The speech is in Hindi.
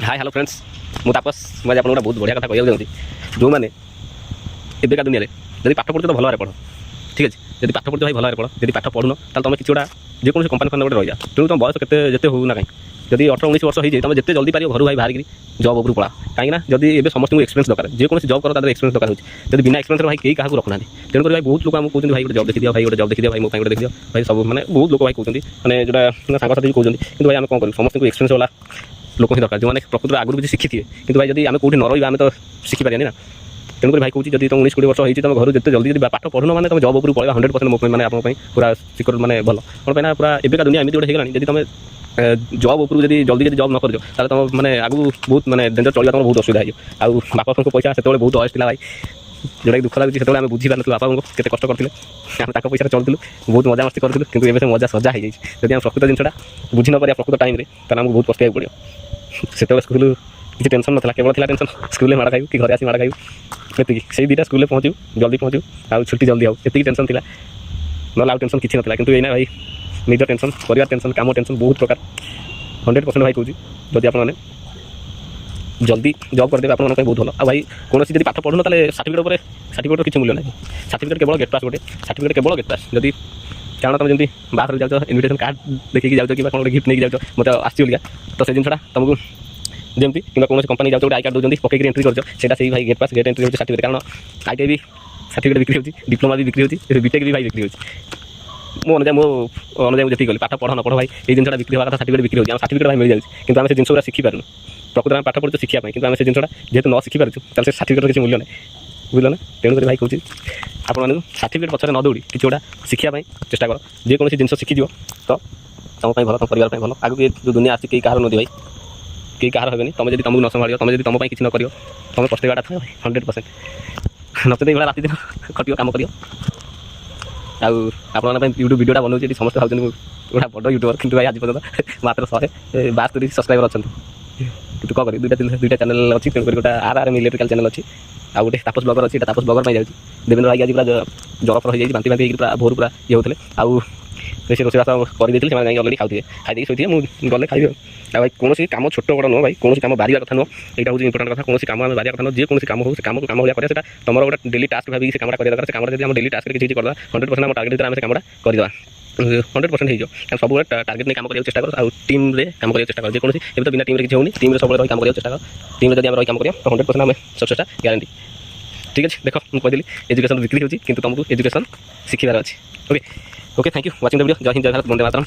हाय हेलो फ्रेंड्स मु तापस मुझे आपको बहुत बढ़िया कथा कहूँ चाहूँगी जो मैंने एबिका दुनिया जब पाठ पढ़ते तो भल भाव पढ़ ठीक अच्छे जब पाठ पढ़ते भाई भल भाव पढ़ जब पाठ पढ़ुन तो तुम किसी गोटा जेकोसी कंपानी फंड गोटे रही तेणु तुम बयस के हो ना कहीं जब 18-19 वर्ष हो तुम जिते जल्दी पार घर भाई बाहर जब उपरू पड़ा कहीं जब ये समस्त एक्सपीरियंस दरकार जेकोसी जब कर एक्सपीरियंस दरकार होती बिना एक्सपीरियंस भाई कई क्या रखुना तेणुक भाई बहुत लोग आमको कहते भाई गोटे जब देखिए भाई गोटे जब देखिए भाई मोबाइल देखिए भाई सब मैंने बहुत लोग भाई कहते हैं जो सांगसाथी भी कहते हैं भाई आम कौन करूँ समस्त एक्सपीरियंस वाला लोक ही दरकार जो मैंने प्रकृत आगुरी किसी शिखी थे कि भाई जब आम कौटी न रही आम तो शिखिपारे ना तेणुक भाई कहूँ जब तुम 19-20 वर्ष होती तुम घर जिते जल्दी जब पाठ पढ़ुन मैंने तुम जब उपरू पड़ेगा 100% मैंने आप पूरा सिक्योर मैंने भल कौन पाई पूरा एबिका दुनिया एमती गोटे होगा जब तुम जब उपरू जब जल्दी जब न कर तुम मैंने आगू बहुत मैंने डेंजर चलवा तुम बहुत असुविधा हो आउ बापा पैसा से बहुत अयस था भाई जोटा कि दुख लगे से आम बुझी पार बापा को केते कष्ट करते आम तक पैसा चलूँ बहुत मजा मस्ती करूँ कि एवं से मजा सजा हो जाए जब आम प्रकृत जिनटा बुझी न पार प्रकृत टाइम तो आमको बहुत पस्ताइक पड़ो से स्कूल किसी टेंशन ना केवल टेंशन स्कूल माड़ खाइबू कि घर आसी माड़ खाइबू एति से दुटा स्कूल पहुँचू जल्दी पहुँचू आउ छुट्टी जल्दी आउ एति टेंशन था ना आउ टेंशन किसी ना कि भाई निज टेंशन परिवार टेंशन काम टेंशन बहुत प्रकार 100% भाई कहूँ जदि आप जल्दी जॉब करदे आप बहुत भल आ भाई कौन जब पाठ पढ़ुन ताले सर्टिफिकेट किसी मूल्य ना सर्टिफिकेट केवल गेट पास गोटे सर्टिफिकेट केवल गेट पास जब कारण तुम जमी बाहर जाओ इनविटेशन कार्ड देखिए जाओ कि कौन गिफ्ट नहीं जाओ मत आसलिया तो से जिनटा तुमको जमी कि कौन कंपनी जाओ गोटे आई कार्ड दूसरी पकईक एंट्री कर भाई गेट पास गेट एंट्री सर्टिफिकेट कारण आई भी सर्टिफिकेट बिक्री होती डिप्लोमा भी बिक्री होती बीटेक भी भाई बिक्री होती मो अनुजाई जी गली पाठ पढ़ न पढ़ भाई ये जिनटा बिक्री होगा सर्टिफिकेट बिक्री होती सर्टिफिकेट भाई मिल जाए कि आम से जिन शिखी पारूँ प्रकृत आम पाठ पढ़ु शिखा कि आम से जिनटा जेहतु न शिखी पार्चु तो सर्टिफिकेट किसी मूल्य ना बुझल ना तेणुक भाई कहूँ आपको सर्टिफिकेट पछरे न दौड़ी किसी गोटा शिखापी चेष्टा कर जेको जिन शिखीज तो तुम भल तुम परिवार भल आगे जो दुनिया आसी कई कहार नुदी भाई कई कहार हेनी तुम जब तुमको न संभाल तुम जब तुम किसी न कर तुम पस्तेवाटा था 100% नचते ये रात दिन खटियो काम कर यूट्यूब वीडियोटा बनाऊँ समस्त भाई गोटा बड़ यूट्यूबर कि भाई आज पर्यटन मात्र 172 सब्सक्राइबर अच्छा कि कौन कर दुईटा चैनल अच्छी तेणुक गोटे आर इलेक्ट्रिकल चैनल अच्छी आ गोटे तापस ब्लगर अच्छी तापस ब्लगर में जाऊँगी देवेंद्र भाई आज पूरा जर फर हो बांति बांति पूरा भोर पूरा ये होते आउ से रोषेबास करदे से अलरेडी खाते खाई शोथे मुझे गले खाइबी भाई कौन कम छोट बड़ नुह भाई कौन कम बारिया कथा नुह यहाँ हूँ इंपोर्टेंट कथा कौन कम बारिया कथा नुह जेको कम हो कम को कम भाया करें तुम गोटे डेली टास्क भाई से कमटा कर कम जब डेली टास्क किसी करदा 100% आम टार्गेट आम से कमटा करदे 100% हो सब टार्गेट नहीं कम करने चेष्टा कर टीम रे कम करने चेष्टा कर जेको तो बिना टीम किसी होनी टीम सब रही कम करने चेष्टा कर टीम जब आम रही कम कर तो 100% आम सक्सेसटा ग्यारंटी ठीक है देख मुझे कहली एजुकेशन बिक्री होती तुमको एजुकेशन शिखार अच्छे okay okay thank you watching the video जय हिंद जय भारत वंदे मातरम।